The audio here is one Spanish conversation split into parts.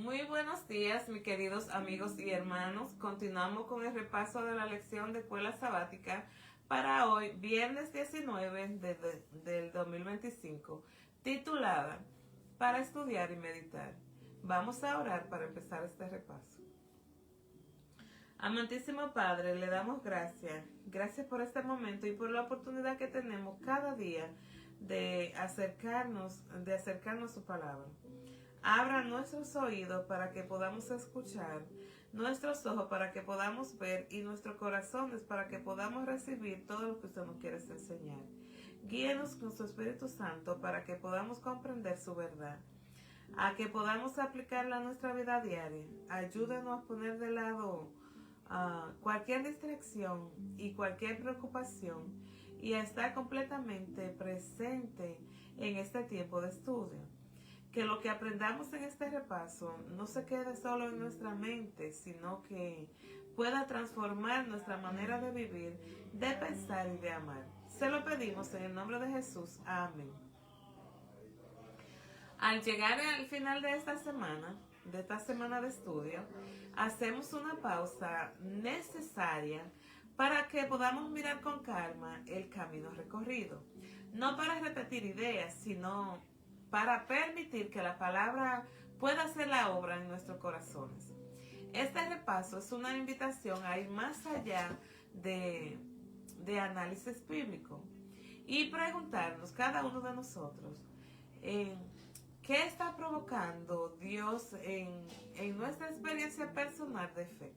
Muy buenos días, mis queridos amigos y hermanos. Continuamos con el repaso de la lección de escuela sabática para hoy, viernes 19 del 2025, titulada Para estudiar y meditar. Vamos a orar para empezar este repaso. Amantísimo Padre, le damos gracias. Gracias por este momento y por la oportunidad que tenemos cada día de acercarnos a su palabra. Abra nuestros oídos para que podamos escuchar, nuestros ojos para que podamos ver y nuestros corazones para que podamos recibir todo lo que usted nos quiere enseñar. Guíenos con su Espíritu Santo para que podamos comprender su verdad, a que podamos aplicarla a nuestra vida diaria. Ayúdenos a poner de lado cualquier distracción y cualquier preocupación y a estar completamente presente en este tiempo de estudio. Que lo que aprendamos en este repaso no se quede solo en nuestra mente, sino que pueda transformar nuestra manera de vivir, de pensar y de amar. Se lo pedimos en el nombre de Jesús. Amén. Al llegar al final de esta semana de estudio, hacemos una pausa necesaria para que podamos mirar con calma el camino recorrido. No para repetir ideas, sino para permitir que la palabra pueda hacer la obra en nuestros corazones. Este repaso es una invitación a ir más allá de análisis bíblico y preguntarnos cada uno de nosotros qué está provocando Dios en nuestra experiencia personal de fe.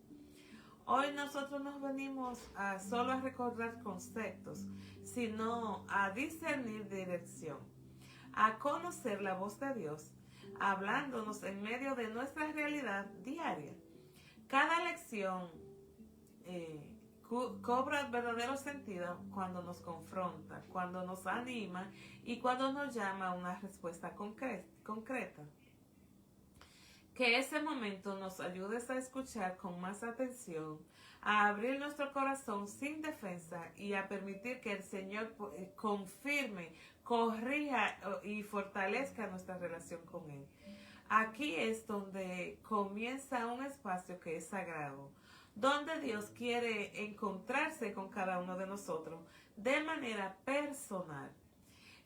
Hoy nosotros no venimos solo a recordar conceptos, sino a discernir dirección, a conocer la voz de Dios, hablándonos en medio de nuestra realidad diaria. Cada lección cobra verdadero sentido cuando nos confronta, cuando nos anima y cuando nos llama a una respuesta concreta. Que ese momento nos ayude a escuchar con más atención, a abrir nuestro corazón sin defensa y a permitir que el Señor confirme, corrija y fortalezca nuestra relación con Él. Aquí es donde comienza un espacio que es sagrado, donde Dios quiere encontrarse con cada uno de nosotros de manera personal.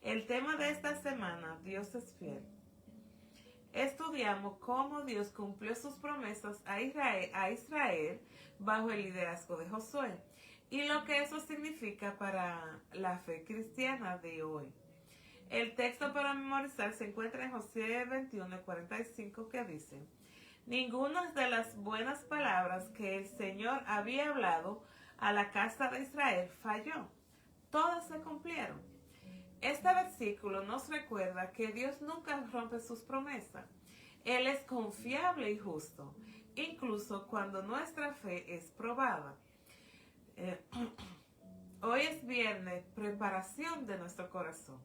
El tema de esta semana, Dios es fiel. Estudiamos cómo Dios cumplió sus promesas a Israel bajo el liderazgo de Josué y lo que eso significa para la fe cristiana de hoy. El texto para memorizar se encuentra en Josué 21:45 que dice: ninguna de las buenas palabras que el Señor había hablado a la casa de Israel falló, todas se cumplieron. Este versículo nos recuerda que Dios nunca rompe sus promesas. Él es confiable y justo, incluso cuando nuestra fe es probada. Hoy es viernes, preparación de nuestro corazón.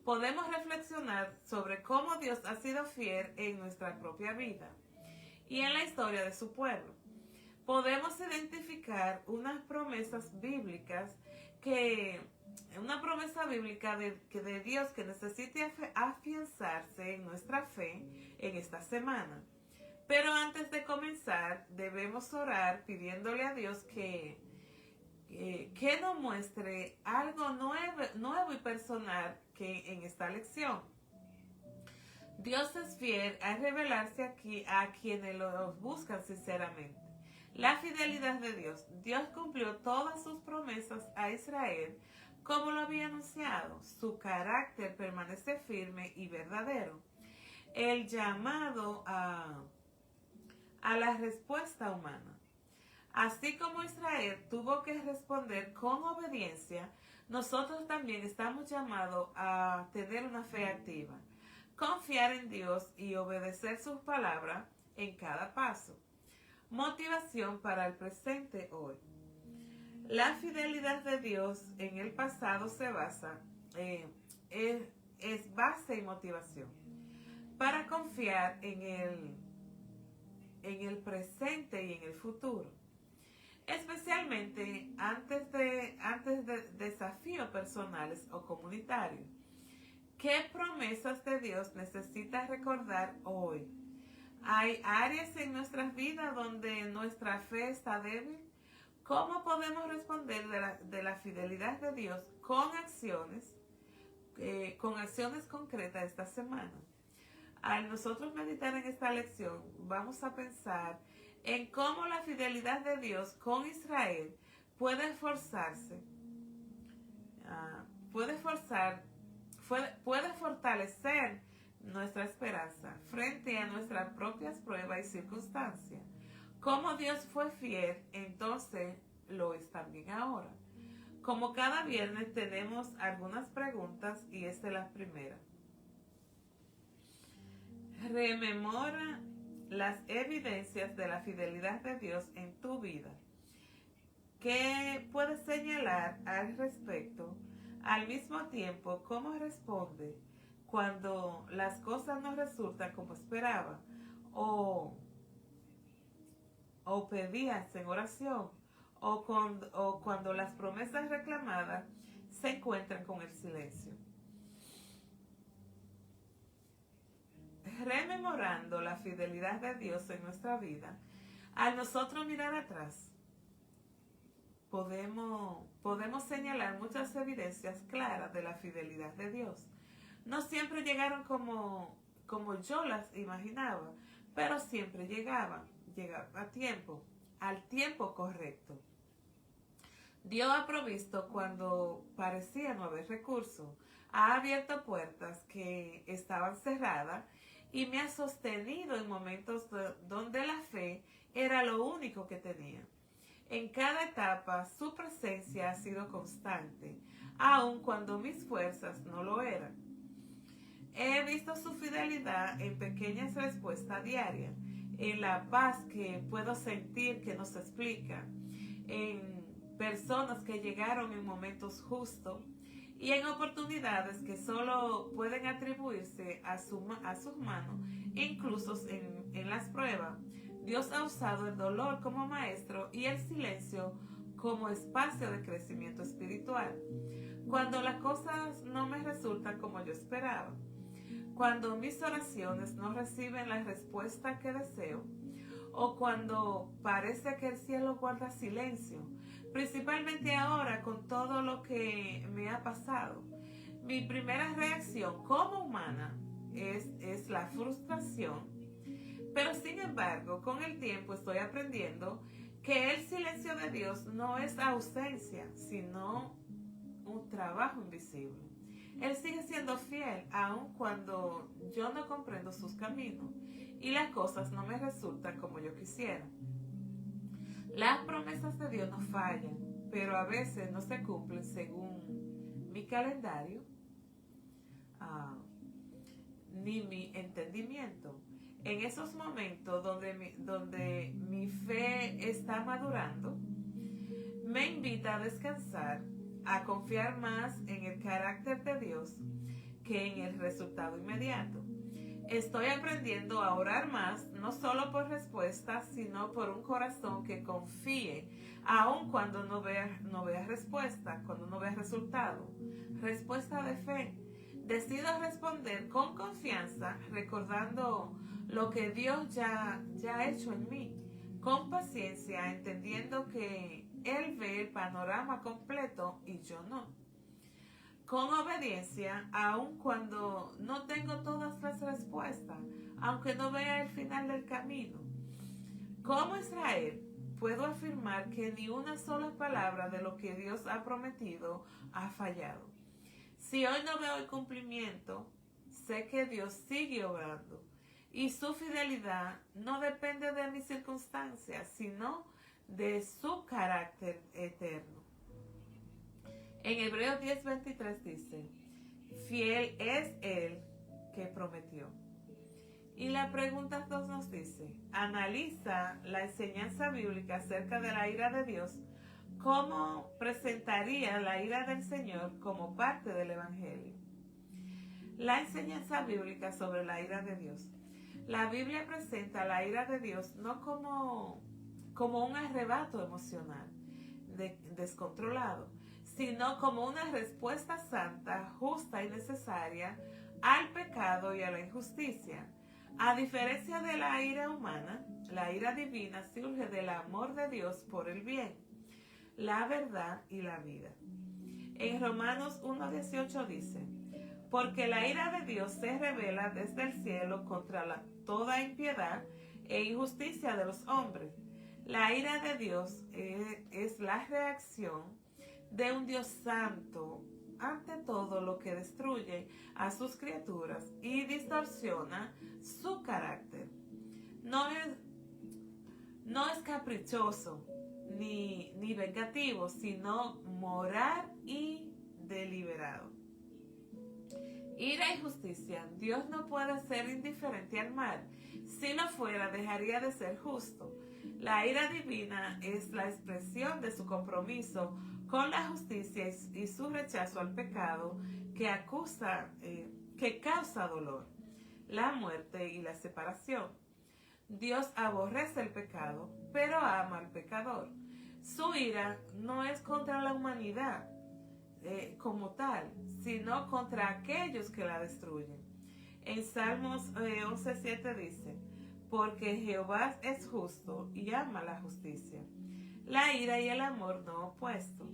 Podemos reflexionar sobre cómo Dios ha sido fiel en nuestra propia vida y en la historia de su pueblo. Podemos identificar unas promesas bíblicas una promesa bíblica de Dios que necesite afianzarse en nuestra fe en esta semana. Pero antes de comenzar, debemos orar pidiéndole a Dios que nos muestre algo nuevo y personal que en esta lección. Dios es fiel a revelarse aquí a quienes lo buscan sinceramente. La fidelidad de Dios. Dios cumplió todas sus promesas a Israel como lo había anunciado. Su carácter permanece firme y verdadero. El llamado a la respuesta humana. Así como Israel tuvo que responder con obediencia, nosotros también estamos llamados a tener una fe activa, confiar en Dios y obedecer sus palabras en cada paso. Motivación para el presente hoy. La fidelidad de Dios en el pasado se basa, es base y motivación para confiar en el presente y en el futuro, especialmente antes de desafíos personales o comunitarios. ¿Qué promesas de Dios necesitas recordar hoy? Hay áreas en nuestras vidas donde nuestra fe está débil. ¿Cómo podemos responder de la fidelidad de Dios con acciones concretas esta semana? Al nosotros meditar en esta lección, vamos a pensar en cómo la fidelidad de Dios con Israel puede fortalecer nuestra esperanza frente a nuestras propias pruebas y circunstancias. Como Dios fue fiel, entonces lo es también ahora. Como cada viernes tenemos algunas preguntas y esta es la primera. Rememora las evidencias de la fidelidad de Dios en tu vida. ¿Qué puedes señalar al respecto? Al mismo tiempo, ¿cómo responde cuando las cosas no resultan como esperaba o pedías en oración o cuando las promesas reclamadas se encuentran con el silencio? Rememorando la fidelidad de Dios en nuestra vida, al nosotros mirar atrás, podemos señalar muchas evidencias claras de la fidelidad de Dios. No siempre llegaron como yo las imaginaba, pero siempre llegaban a tiempo, al tiempo correcto. Dios ha provisto cuando parecía no haber recursos, ha abierto puertas que estaban cerradas y me ha sostenido en momentos donde la fe era lo único que tenía. En cada etapa su presencia ha sido constante, aun cuando mis fuerzas no lo eran. He visto su fidelidad en pequeñas respuestas diarias, en la paz que puedo sentir que no se explica, en personas que llegaron en momentos justos y en oportunidades que solo pueden atribuirse a sus manos, incluso en las pruebas. Dios ha usado el dolor como maestro y el silencio como espacio de crecimiento espiritual. Cuando las cosas no me resultan como yo esperaba, cuando mis oraciones no reciben la respuesta que deseo, o cuando parece que el cielo guarda silencio, principalmente ahora con todo lo que me ha pasado, mi primera reacción como humana es la frustración. Pero sin embargo, con el tiempo estoy aprendiendo que el silencio de Dios no es ausencia, sino un trabajo invisible. Él sigue siendo fiel aun cuando yo no comprendo sus caminos y las cosas no me resultan como yo quisiera. Las promesas de Dios no fallan, pero a veces no se cumplen según mi calendario ni mi entendimiento. En esos momentos donde mi fe está madurando, me invita a descansar, a confiar más en el carácter de Dios que en el resultado inmediato. Estoy aprendiendo a orar más, no solo por respuestas, sino por un corazón que confíe, aun cuando no vea respuesta, cuando no vea resultado. Respuesta de fe. Decido responder con confianza, recordando lo que Dios ya ha hecho en mí, con paciencia, entendiendo que Él ve el panorama completo y yo no. Con obediencia, aun cuando no tengo todas las respuestas, aunque no vea el final del camino. Como Israel, puedo afirmar que ni una sola palabra de lo que Dios ha prometido ha fallado. Si hoy no veo el cumplimiento, sé que Dios sigue obrando y su fidelidad no depende de mis circunstancias, sino de su carácter eterno. En Hebreos 10:23 dice, fiel es Él que prometió. Y la pregunta 2 nos dice, analiza la enseñanza bíblica acerca de la ira de Dios. ¿Cómo presentaría la ira del Señor como parte del Evangelio? La enseñanza bíblica sobre la ira de Dios. La Biblia presenta la ira de Dios no como un arrebato emocional descontrolado, sino como una respuesta santa, justa y necesaria al pecado y a la injusticia. A diferencia de la ira humana, la ira divina surge del amor de Dios por el bien, la verdad y la vida. En Romanos 1:18 dice: porque la ira de Dios se revela desde el cielo contra toda impiedad e injusticia de los hombres. La ira de Dios es la reacción de un Dios santo ante todo lo que destruye a sus criaturas y distorsiona su carácter. No es caprichoso ni vengativo, sino moral y deliberado. Ira y justicia. Dios no puede ser indiferente al mal. Si lo fuera, dejaría de ser justo. La ira divina es la expresión de su compromiso con la justicia y su rechazo al pecado que causa dolor, la muerte y la separación. Dios aborrece el pecado, pero ama al pecador. Su ira no es contra la humanidad como tal, sino contra aquellos que la destruyen. En Salmos 11:7 dice: porque Jehová es justo y ama la justicia. La ira y el amor no opuesto.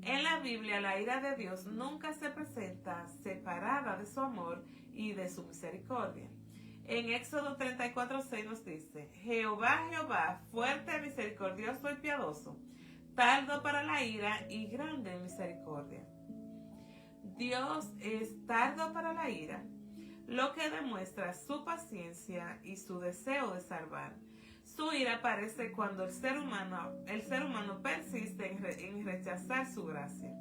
En la Biblia, la ira de Dios nunca se presenta separada de su amor y de su misericordia. En Éxodo 34:6 nos dice: Jehová, Jehová, fuerte, misericordioso y piadoso, tardo para la ira y grande en misericordia. Dios es tardo para la ira, lo que demuestra su paciencia y su deseo de salvar. Su ira aparece cuando el ser humano persiste en rechazar su gracia.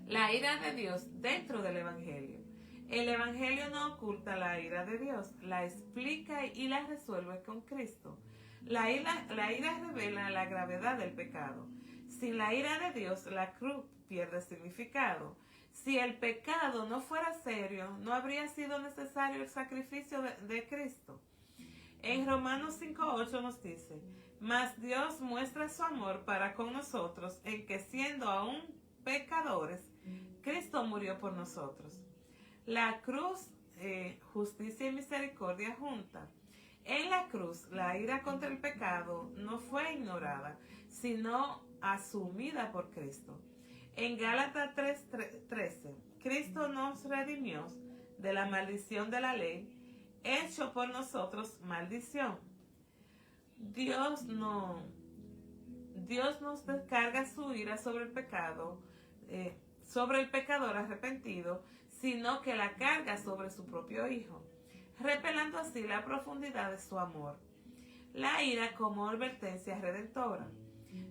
La ira de Dios dentro del Evangelio. El Evangelio no oculta la ira de Dios, la explica y la resuelve con Cristo. La ira revela la gravedad del pecado. Sin la ira de Dios, la cruz pierde significado. Si el pecado no fuera serio, no habría sido necesario el sacrificio de Cristo. En Romanos 5:8 nos dice: mas Dios muestra su amor para con nosotros en que, siendo aún pecadores, Cristo murió por nosotros. La cruz, justicia y misericordia junta. En la cruz, la ira contra el pecado no fue ignorada, sino asumida por Cristo. En Gálatas 3:13, Cristo nos redimió de la maldición de la ley, hecho por nosotros maldición. Dios nos descarga su ira sobre el pecado, sobre el pecador arrepentido, sino que la carga sobre su propio Hijo, revelando así la profundidad de su amor. La ira como advertencia redentora.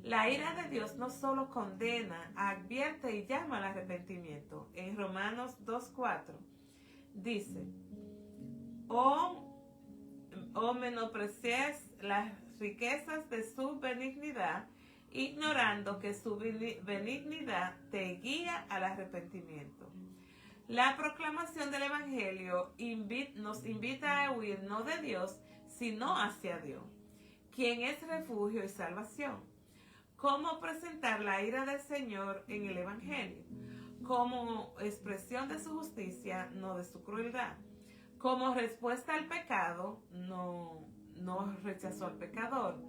La ira de Dios no solo condena, advierte y llama al arrepentimiento. En Romanos 2:4 dice: o menosprecias las riquezas de su benignidad, ignorando que su benignidad te guía al arrepentimiento. La proclamación del Evangelio nos invita a huir no de Dios, sino hacia Dios, quien es refugio y salvación. ¿Cómo presentar la ira del Señor en el Evangelio? Como expresión de su justicia, no de su crueldad. Como respuesta al pecado, no rechazó al pecador.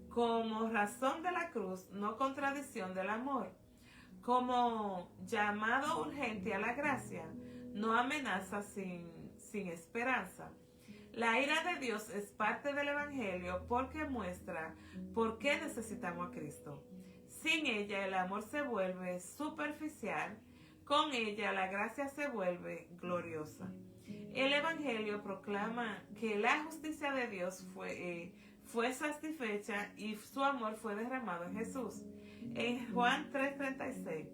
Como razón de la cruz, no contradicción del amor. Como llamado urgente a la gracia, no amenaza sin esperanza. La ira de Dios es parte del Evangelio porque muestra por qué necesitamos a Cristo. Sin ella el amor se vuelve superficial, con ella la gracia se vuelve gloriosa. El Evangelio proclama que la justicia de Dios fue satisfecha y su amor fue derramado en Jesús. En Juan 3:36,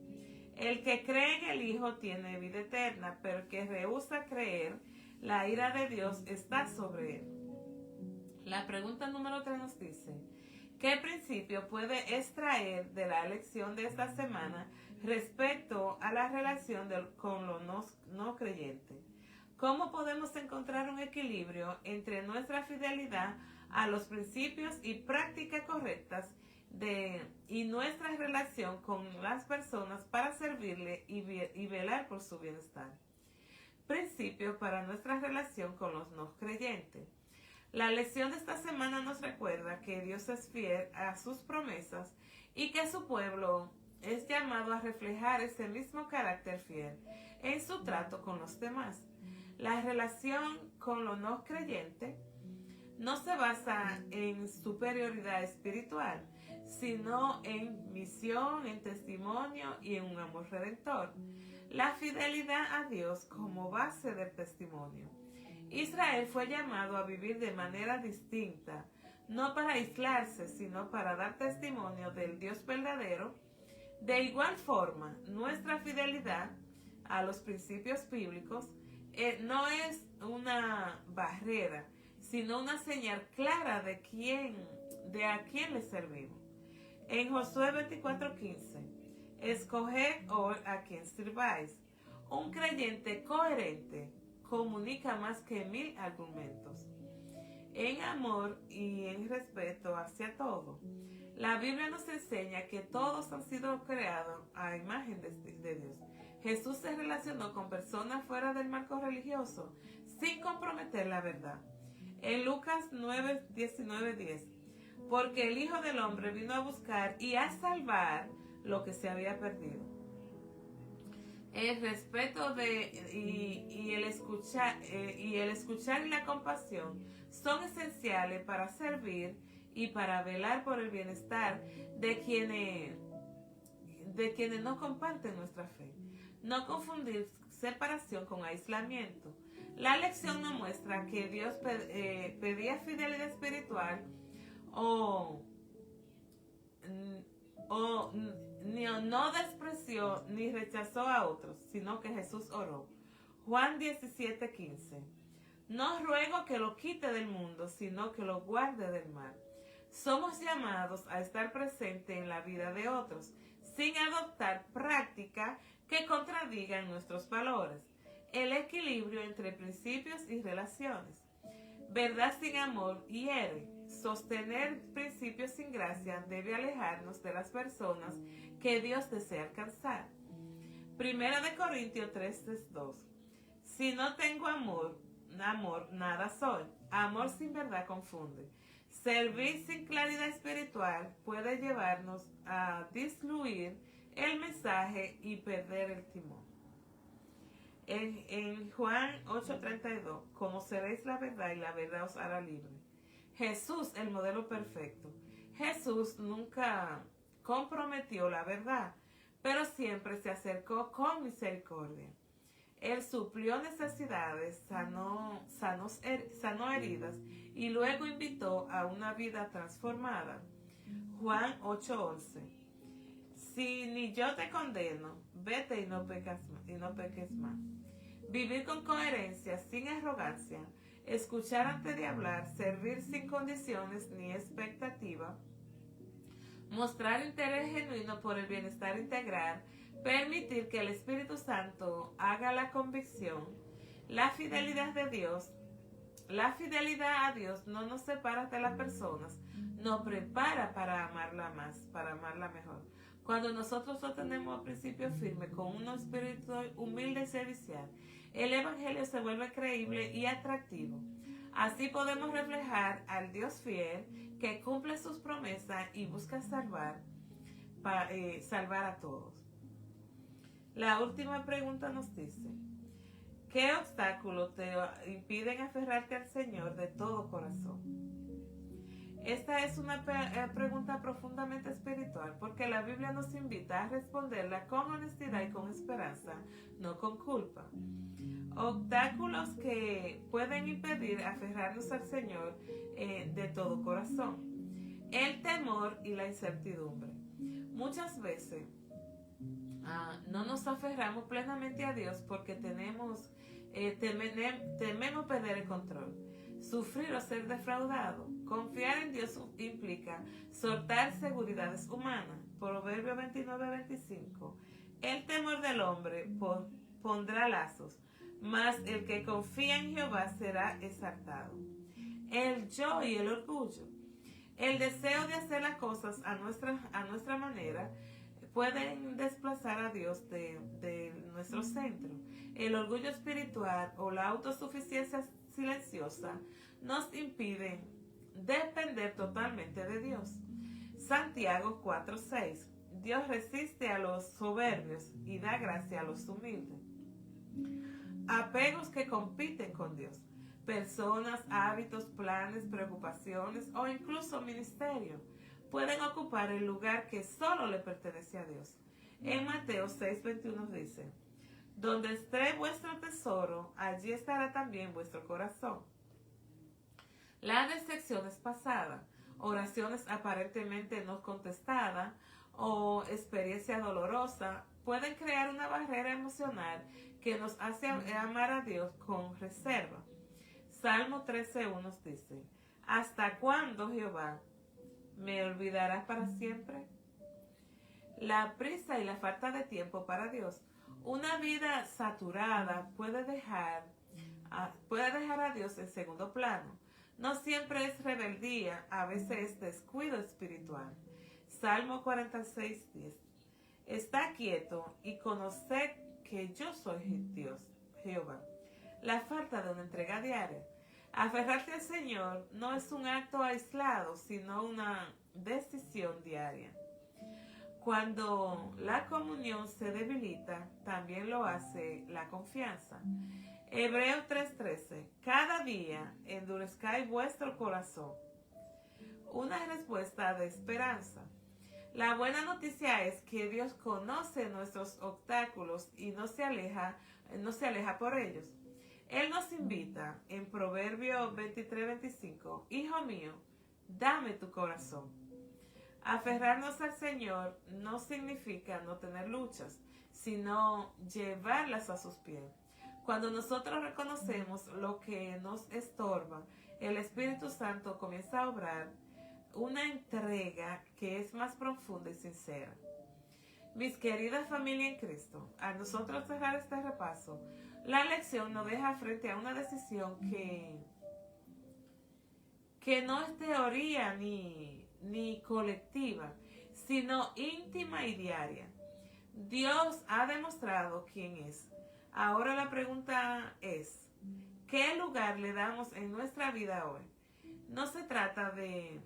el que cree en el Hijo tiene vida eterna, pero el que rehúsa creer, la ira de Dios está sobre él. La pregunta número 3 nos dice: ¿qué principio puede extraer de la lección de esta semana respecto a la relación con los no creyentes? ¿Cómo podemos encontrar un equilibrio entre nuestra fidelidad a los principios y prácticas correctas y nuestra relación con las personas para servirle y velar por su bienestar? principio para nuestra relación con los no creyentes. La lección de esta semana nos recuerda que Dios es fiel a sus promesas y que su pueblo es llamado a reflejar ese mismo carácter fiel en su trato con los demás. La relación con los no creyentes no se basa en superioridad espiritual, sino en misión, en testimonio y en un amor redentor. La fidelidad a Dios como base del testimonio. Israel fue llamado a vivir de manera distinta, no para aislarse, sino para dar testimonio del Dios verdadero. De igual forma, nuestra fidelidad a los principios bíblicos no es una barrera, sino una señal clara de a quién le servimos. En Josué 24:15, escoged hoy a quien sirváis. Un creyente coherente comunica más que 1000 argumentos. En amor y en respeto hacia todo. La Biblia nos enseña que todos han sido creados a imagen de Dios. Jesús se relacionó con personas fuera del marco religioso, sin comprometer la verdad. En Lucas 9:19-10, porque el Hijo del Hombre vino a buscar y a salvar lo que se había perdido. El respeto y el escuchar y la compasión son esenciales para servir y para velar por el bienestar de quienes no comparten nuestra fe. No confundir separación con aislamiento. La lección nos muestra que Dios pedía fidelidad espiritual no despreció ni rechazó a otros, sino que Jesús oró. Juan 17:15. No ruego que lo quite del mundo, sino que lo guarde del mal. Somos llamados a estar presentes en la vida de otros, sin adoptar prácticas que contradigan nuestros valores. El equilibrio entre principios y relaciones. Verdad sin amor hiere. Sostener principios sin gracia debe alejarnos de las personas que Dios desea alcanzar. 1 Corintios 3:2. Si no tengo amor, nada soy. Amor sin verdad confunde. Servir sin claridad espiritual puede llevarnos a diluir el mensaje y perder el timón. En Juan 8:32, conoceréis la verdad y la verdad os hará libre. Jesús, el modelo perfecto. Jesús nunca comprometió la verdad, pero siempre se acercó con misericordia. Él suplió necesidades, sanó heridas y luego invitó a una vida transformada. Juan 8:11. Si ni yo te condeno, vete y no peques más. Vivir con coherencia, sin arrogancia, escuchar antes de hablar, servir sin condiciones ni expectativa, mostrar interés genuino por el bienestar integral, permitir que el Espíritu Santo haga la convicción, la fidelidad a Dios no nos separa de las personas, nos prepara para amarla más, para amarla mejor. Cuando nosotros sostenemos principios firmes con un espíritu humilde y servicial, el Evangelio se vuelve creíble y atractivo. Así podemos reflejar al Dios fiel que cumple sus promesas y busca salvar a todos. La última pregunta nos dice: ¿qué obstáculos te impiden aferrarte al Señor de todo corazón? Esta es una pregunta profundamente espiritual, porque la Biblia nos invita a responderla con honestidad y con esperanza, no con culpa. Obstáculos que pueden impedir aferrarnos al Señor de todo corazón. El temor y la incertidumbre. Muchas veces no nos aferramos plenamente a Dios porque tememos perder el control, sufrir o ser defraudado. Confiar en Dios implica soltar seguridades humanas. Proverbio 29:25. El temor del hombre pondrá lazos, mas el que confía en Jehová será exaltado. El yo y el orgullo. El deseo de hacer las cosas a nuestra manera pueden desplazar a Dios de nuestro centro. El orgullo espiritual o la autosuficiencia silenciosa nos impiden depender totalmente de Dios. Santiago 4:6. Dios resiste a los soberbios y da gracia a los humildes. Apegos que compiten con Dios. Personas, hábitos, planes, preocupaciones o incluso ministerio pueden ocupar el lugar que solo le pertenece a Dios. En Mateo 6:21 dice: donde esté vuestro tesoro, allí estará también vuestro corazón. Las decepciones pasadas, oraciones aparentemente no contestadas o experiencia dolorosa pueden crear una barrera emocional que nos hace amar a Dios con reserva. Salmo 13:1 dice: ¿hasta cuándo, Jehová, me olvidarás para siempre? La prisa y la falta de tiempo para Dios. Una vida saturada puede dejar a Dios en segundo plano. No siempre es rebeldía, a veces es descuido espiritual. Salmo 46:10. Está quieto y conoced que yo soy Dios, Jehová. La falta de una entrega diaria. Aferrarse al Señor no es un acto aislado, sino una decisión diaria. Cuando la comunión se debilita, también lo hace la confianza. Hebreos 3:13. Cada día endurezcáis vuestro corazón. Una respuesta de esperanza. La buena noticia es que Dios conoce nuestros obstáculos y no se aleja por ellos. Él nos invita en Proverbios 23:25: Hijo mío, dame tu corazón. Aferrarnos al Señor no significa no tener luchas, sino llevarlas a sus pies. Cuando nosotros reconocemos lo que nos estorba, el Espíritu Santo comienza a obrar una entrega que es más profunda y sincera. Mis queridas familia en Cristo, al nosotros cerrar este repaso, la lección nos deja frente a una decisión que no es teoría ni colectiva, sino íntima y diaria. Dios ha demostrado quién es. Ahora la pregunta es: ¿qué lugar le damos en nuestra vida hoy? No se trata de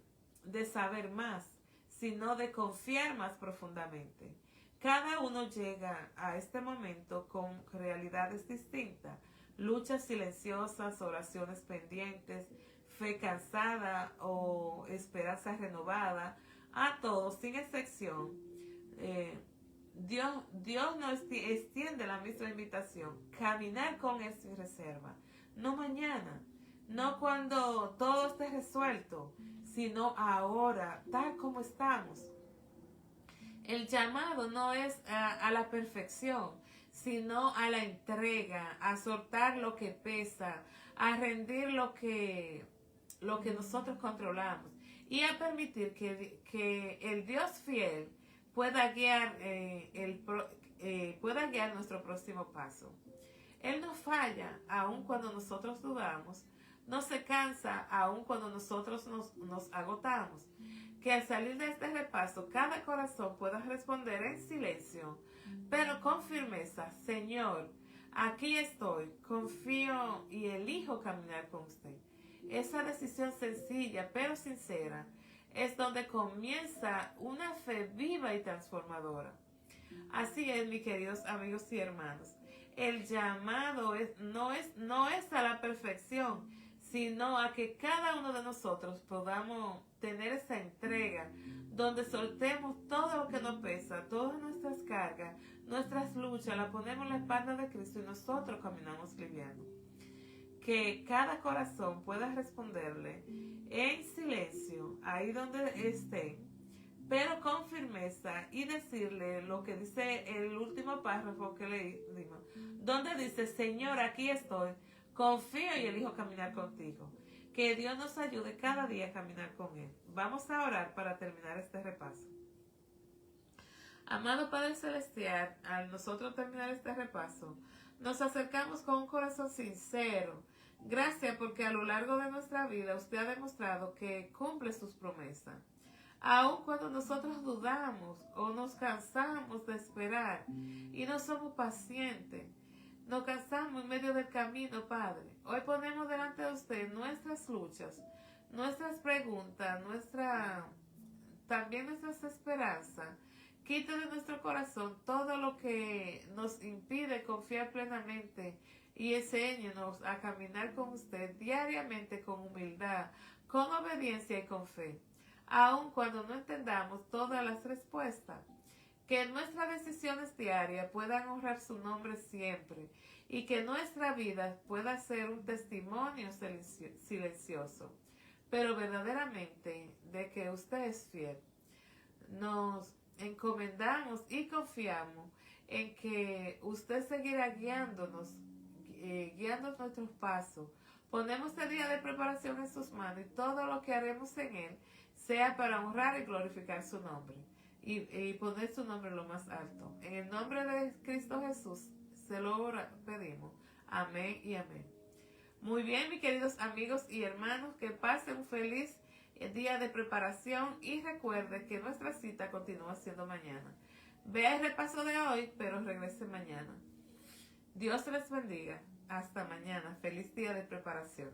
saber más, sino de confiar más profundamente. Cada uno llega a este momento con realidades distintas, luchas silenciosas, oraciones pendientes, fe cansada o esperanza renovada. A todos, sin excepción, Dios nos extiende la misma invitación: caminar con Él sin reserva. No mañana, no cuando todo esté resuelto, sino ahora, tal como estamos. El llamado no es a la perfección, sino a la entrega, a soltar lo que pesa, a rendir lo que nosotros controlamos y a permitir que el Dios fiel pueda guiar nuestro próximo paso. Él no falla aun cuando nosotros dudamos, no se cansa aun cuando nosotros nos agotamos. Que al salir de este repaso, cada corazón pueda responder en silencio, pero con firmeza: Señor, aquí estoy, confío y elijo caminar con usted. Esa decisión sencilla pero sincera es donde comienza una fe viva y transformadora. Así es, mis queridos amigos y hermanos. El llamado no es a la perfección, sino a que cada uno de nosotros podamos tener esa entrega, donde soltemos todo lo que nos pesa, todas nuestras cargas, nuestras luchas, las ponemos en la espalda de Cristo y nosotros caminamos liviano. Que cada corazón pueda responderle en silencio, ahí donde esté, pero con firmeza, y decirle lo que dice el último párrafo que leímos, donde dice: Señor, aquí estoy, confío y elijo caminar contigo. Que Dios nos ayude cada día a caminar con Él. Vamos a orar para terminar este repaso. Amado Padre Celestial, al nosotros terminar este repaso, nos acercamos con un corazón sincero. Gracias porque a lo largo de nuestra vida usted ha demostrado que cumple sus promesas. Aun cuando nosotros dudamos o nos cansamos de esperar y no somos pacientes, nos cansamos en medio del camino, Padre. Hoy ponemos delante de usted nuestras luchas, nuestras preguntas, también nuestras esperanzas. Quita de nuestro corazón todo lo que nos impide confiar plenamente y enséñenos a caminar con usted diariamente con humildad, con obediencia y con fe, aun cuando no entendamos todas las respuestas. Que nuestras decisiones diarias puedan honrar su nombre siempre y que nuestra vida pueda ser un testimonio silencioso, pero verdaderamente de que usted es fiel. Nos encomendamos y confiamos en que usted seguirá guiándonos, guiando nuestros pasos. Ponemos este día de preparación en sus manos y todo lo que haremos en él sea para honrar y glorificar su nombre y poner su nombre lo más alto. En el nombre de Cristo Jesús se lo pedimos. Amén y amén. Muy bien, mis queridos amigos y hermanos, que pasen un feliz día de preparación y recuerde que nuestra cita continúa siendo mañana. Vea el repaso de hoy, pero regrese mañana. Dios les bendiga. Hasta mañana. Feliz día de preparación.